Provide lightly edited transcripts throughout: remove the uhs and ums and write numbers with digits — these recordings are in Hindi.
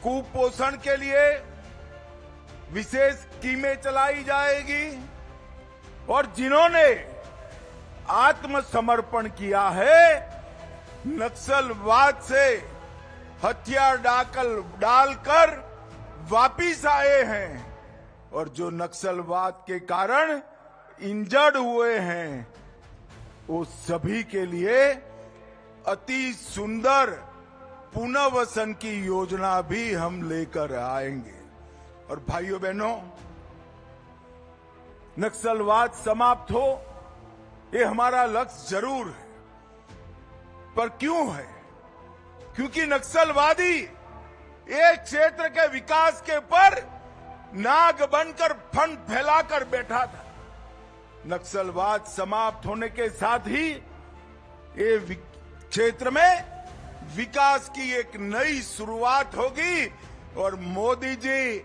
कुपोषण के लिए विशेष स्कीमें चलाई जाएगी और जिन्होंने आत्मसमर्पण किया है, नक्सलवाद से हथियार डालकर वापिस आए हैं और जो नक्सलवाद के कारण इंजर्ड हुए हैं, वो सभी के लिए अति सुंदर पुनर्वसन की योजना भी हम लेकर आएंगे। और भाइयों बहनों, नक्सलवाद समाप्त हो, ये हमारा लक्ष्य जरूर है। पर क्यों है? क्योंकि नक्सलवादी एक क्षेत्र के विकास के ऊपर नाग बनकर फंड फैलाकर बैठा था। नक्सलवाद समाप्त होने के साथ ही ये क्षेत्र में विकास की एक नई शुरुआत होगी और मोदी जी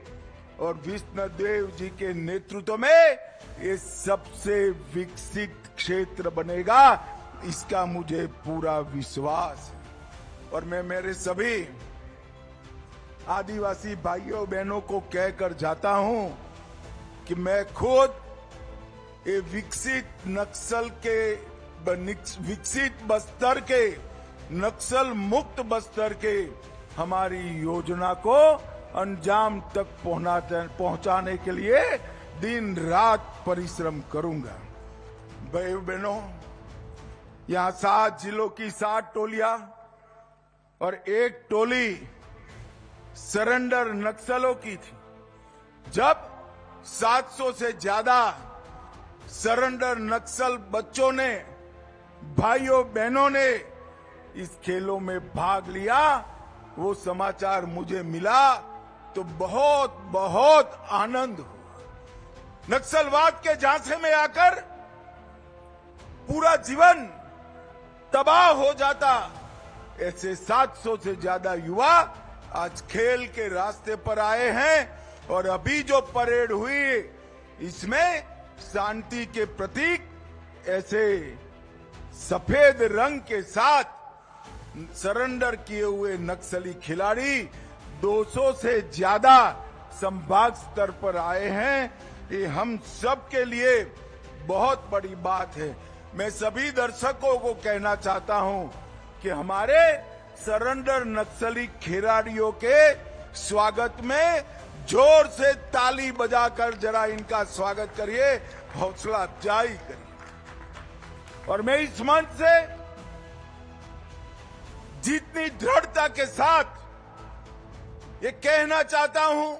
और विष्णुदेव जी के नेतृत्व में ये सबसे विकसित क्षेत्र बनेगा, इसका मुझे पूरा विश्वास है। और मैं मेरे सभी आदिवासी भाइयों बहनों को कहकर जाता हूं कि मैं खुद ये विकसित बस्तर के, नक्सल मुक्त बस्तर के हमारी योजना को अंजाम तक पहुंचाने के लिए दिन रात परिश्रम करूंगा। भाइयों बहनों, यहां 7 जिलों की 7 टोलियां और एक टोली सरेंडर नक्सलों की थी। जब 700 से ज्यादा सरेंडर नक्सल बच्चों ने, भाइयों बहनों ने इस खेलों में भाग लिया, वो समाचार मुझे मिला तो बहुत बहुत आनंद हुआ। नक्सलवाद के झांसे में आकर पूरा जीवन तबाह हो जाता, ऐसे 700 से ज्यादा युवा आज खेल के रास्ते पर आए हैं। और अभी जो परेड हुई, इसमें शांति के प्रतीक ऐसे सफेद रंग के साथ सरेंडर किए हुए नक्सली खिलाड़ी 200 से ज्यादा संभाग स्तर पर आए हैं। ये हम सब के लिए बहुत बड़ी बात है। मैं सभी दर्शकों को कहना चाहता हूं कि हमारे सरेंडर नक्सली खिलाड़ियों के स्वागत में जोर से ताली बजाकर जरा इनका स्वागत करिए, हौसला अफजाई करिए। और मैं इस मंच से जितनी दृढ़ता के साथ ये कहना चाहता हूं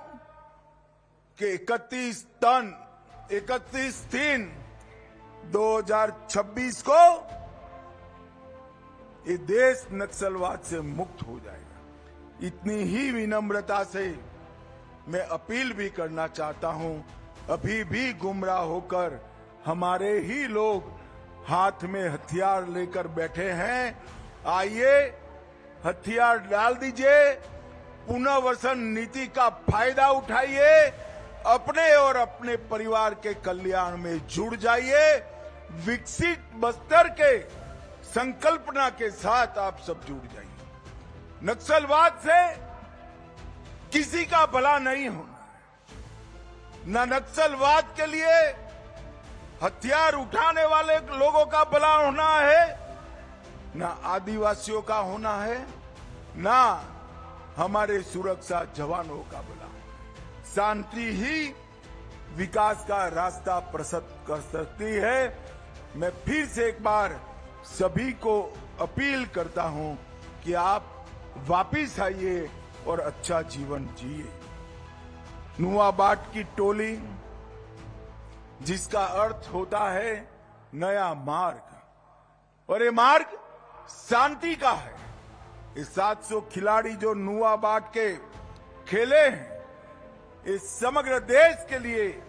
कि 31/3/2026 को ये देश नक्सलवाद से मुक्त हो जाएगा। इतनी ही विनम्रता से मैं अपील भी करना चाहता हूं, अभी भी गुमराह होकर हमारे ही लोग हाथ में हथियार लेकर बैठे हैं, आइए हथियार डाल दीजिए, पुनर्वसन नीति का फायदा उठाइए, अपने और अपने परिवार के कल्याण में जुड़ जाइए। विकसित बस्तर के संकल्पना के साथ आप सब जुड़ जाइए। नक्सलवाद से किसी का भला नहीं होना है। न नक्सलवाद के लिए हथियार उठाने वाले लोगों का भला होना है, न आदिवासियों का होना है, न हमारे सुरक्षा जवानों का भला। शांति ही विकास का रास्ता प्रशस्त कर सकती है। मैं फिर से एक बार सभी को अपील करता हूं कि आप वापिस आइए और अच्छा जीवन जिए। नुआबाट की टोली, जिसका अर्थ होता है नया मार्ग, और ये मार्ग शांति का है। ये 700 खिलाड़ी जो नुआबाट के खेले हैं, इस समग्र देश के लिए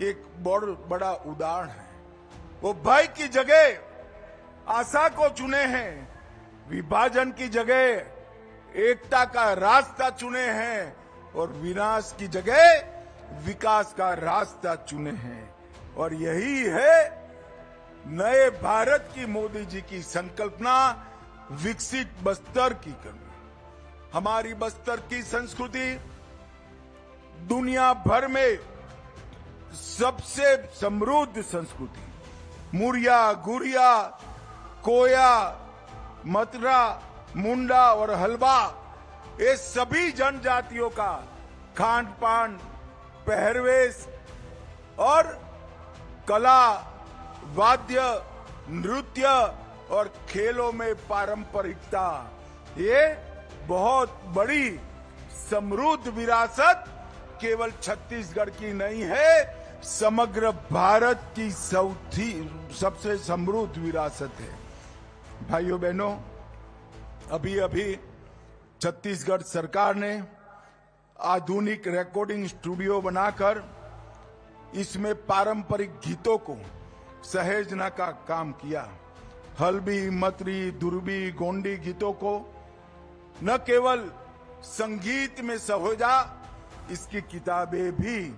एक बहुत बड़ा उदाहरण है। वो भय की जगह आशा को चुने हैं, विभाजन की जगह एकता का रास्ता चुने हैं और विनाश की जगह विकास का रास्ता चुने हैं। और यही है नए भारत की मोदी जी की संकल्पना, विकसित बस्तर की करना। हमारी बस्तर की संस्कृति दुनिया भर में सबसे समृद्ध संस्कृति। मुरिया, गुरिया, कोया, मतरा, मुंडा और हलवा, ये सभी जनजातियों का खान पान, पहरवेश और कला, वाद्य, नृत्य और खेलों में पारंपरिकता, ये बहुत बड़ी समृद्ध विरासत केवल छत्तीसगढ़ की नहीं है, समग्र भारत की सबसे समृद्ध विरासत है। भाइयों बहनों, अभी अभी छत्तीसगढ़ सरकार ने आधुनिक रिकॉर्डिंग स्टूडियो बनाकर इसमें पारंपरिक गीतों को सहेजने का काम किया। हल्बी, मतरी, दुर्बी, गोंडी गीतों को न केवल संगीत में सहेजा, इसकी किताबें भी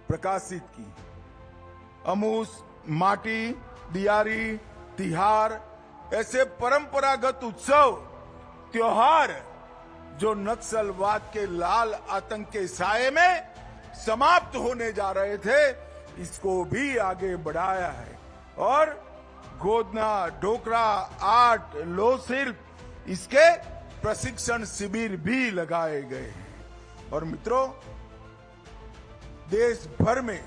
प्रकाशित की। अमूस, माटी, दियारी, तिहार ऐसे परंपरागत उत्सव, त्योहार जो नक्सलवाद के लाल आतंक के साए में समाप्त होने जा रहे थे, इसको भी आगे बढ़ाया है। और गोदना, ढोकरा, आर्ट, लोह शिल्प, इसके प्रशिक्षण शिविर भी लगाए गए हैं। और मित्रों, देश भर में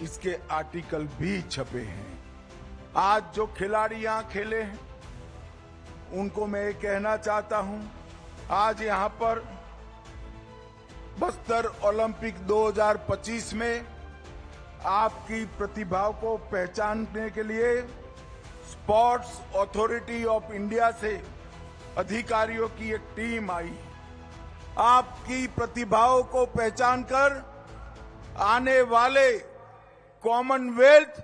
इसके आर्टिकल भी छपे हैं। आज जो खिलाड़ी यहां खेले हैं, उनको मैं कहना चाहता हूं, आज यहां पर बस्तर ओलंपिक 2025 में आपकी प्रतिभा को पहचानने के लिए स्पोर्ट्स अथॉरिटी ऑफ इंडिया से अधिकारियों की एक टीम आई। आपकी प्रतिभाओं को पहचानकर आने वाले कॉमनवेल्थ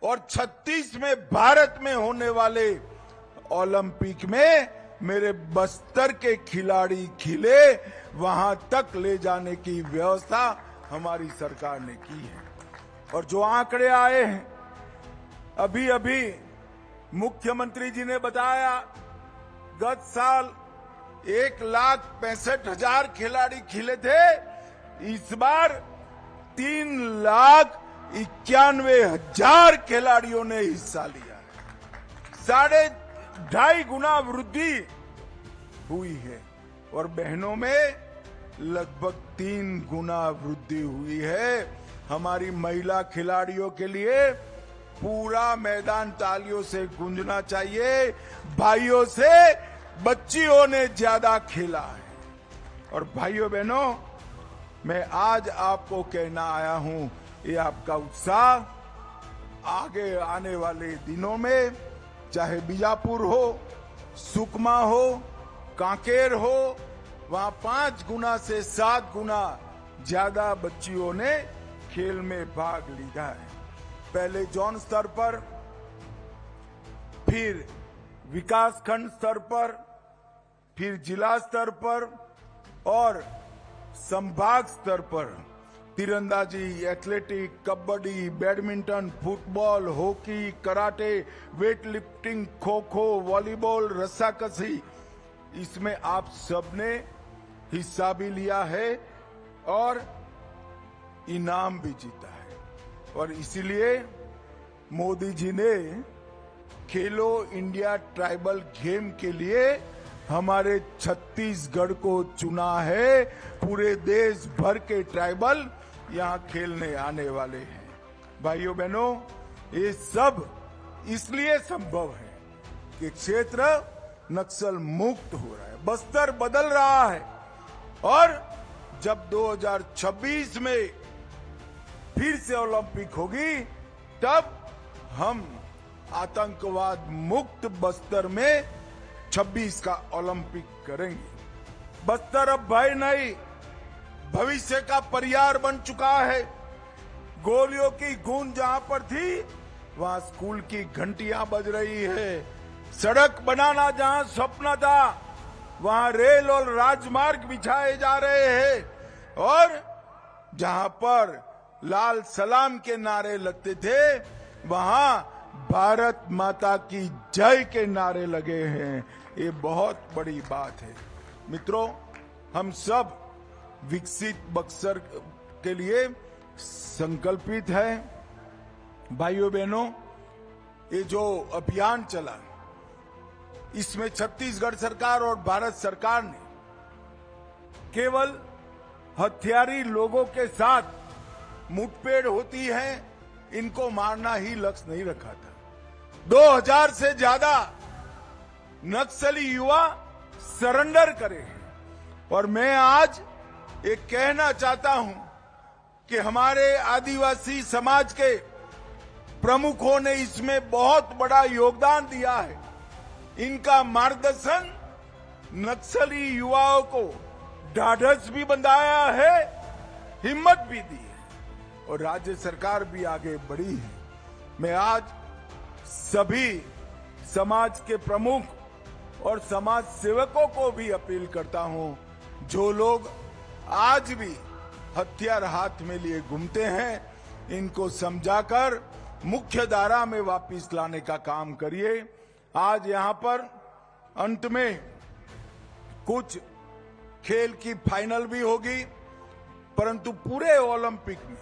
और 36 में भारत में होने वाले ओलंपिक में मेरे बस्तर के खिलाड़ी खिले, वहां तक ले जाने की व्यवस्था हमारी सरकार ने की है। और जो आंकड़े आए हैं, अभी अभी मुख्यमंत्री जी ने बताया, गत साल 1,65,000 खिलाड़ी खिले थे, इस बार 3,91,000 खिलाड़ियों ने हिस्सा लिया। 2.5 गुना वृद्धि हुई है और बहनों में लगभग 3 गुना वृद्धि हुई है। हमारी महिला खिलाड़ियों के लिए पूरा मैदान तालियों से गूंजना चाहिए। भाइयों से बच्चियों ने ज्यादा खेला है। और भाइयों बहनों, मैं आज आपको कहना आया हूं, ये आपका उत्साह आगे आने वाले दिनों में, चाहे बीजापुर हो, सुकमा हो, कांकेर हो, वहां 5 गुना से 7 गुना ज्यादा बच्चियों ने खेल में भाग लिया है। पहले जोन स्तर पर, फिर विकासखंड स्तर पर, फिर जिला स्तर पर और संभाग स्तर पर तीरंदाजी, athletic, kabaddi, badminton, football, hockey, karate, weight lifting, kho kho, volleyball, रस्साकशी, इसमें आप सबने हिस्सा भी लिया है और इनाम भी जीता है। और इसीलिए मोदी जी ने खेलो इंडिया ट्राइबल गेम के लिए हमारे छत्तीसगढ़ को चुना है। पूरे देश भर के ट्राइबल यहां खेलने आने वाले हैं। भाइयों बहनों, ये सब इसलिए संभव है कि क्षेत्र नक्सल मुक्त हो रहा है, बस्तर बदल रहा है। और जब 2026 में फिर से ओलंपिक होगी, तब हम आतंकवाद मुक्त बस्तर में 26 का ओलंपिक करेंगे। बस्तर अब भय नहीं, भविष्य का पर्याय बन चुका है। गोलियों की गूंज जहां पर थी, वहां स्कूल की घंटियां बज रही है। सड़क बनाना जहां स्वप्न था, वहां रेल और राजमार्ग बिछाए जा रहे हैं। और जहां पर लाल सलाम के नारे लगते थे, वहां भारत माता की जय के नारे लगे हैं। ये बहुत बड़ी बात है। मित्रों, हम सब विकसित बक्सर के लिए संकल्पित हैं। भाइयों बहनों, ये जो अभियान चला, इसमें छत्तीसगढ़ सरकार और भारत सरकार ने केवल हथियारी लोगों के साथ मुठभेड़ होती है, इनको मारना ही लक्ष्य नहीं रखा था। 2000 से ज्यादा नक्सली युवा सरेंडर करे हैं। और मैं आज ये कहना चाहता हूं कि हमारे आदिवासी समाज के प्रमुखों ने इसमें बहुत बड़ा योगदान दिया है। इनका मार्गदर्शन नक्सली युवाओं को ढाढ़स भी बंधाया है, हिम्मत भी दी है और राज्य सरकार भी आगे बढ़ी है। मैं आज सभी समाज के प्रमुख और समाज सेवकों को भी अपील करता हूं, जो लोग आज भी हथियार हाथ में लिए घूमते हैं, इनको समझाकर मुख्य धारा में वापस लाने का काम करिए। आज यहां पर अंत में कुछ खेल की फाइनल भी होगी, परंतु पूरे ओलंपिक में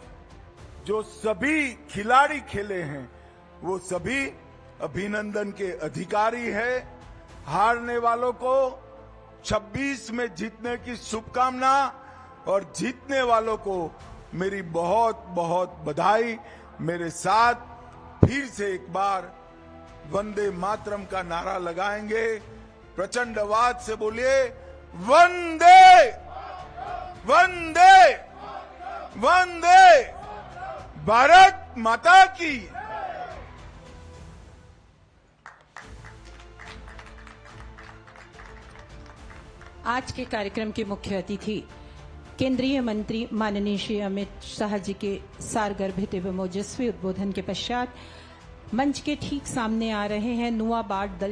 जो सभी खिलाड़ी खेले हैं वो सभी अभिनंदन के अधिकारी है। हारने वालों को 26 में जीतने की शुभकामना और जीतने वालों को मेरी बहुत बहुत बधाई। मेरे साथ फिर से एक बार वंदे मातरम का नारा लगाएंगे। प्रचंड आवाज से बोलिए, वंदे वंदे वंदे भारत माता की। आज के कार्यक्रम के मुख्य अतिथि केंद्रीय मंत्री माननीय श्री अमित शाह जी के सारगर्भित एवं ओजस्वी उद्बोधन के पश्चात मंच के ठीक सामने आ रहे हैं नुआ बाट दल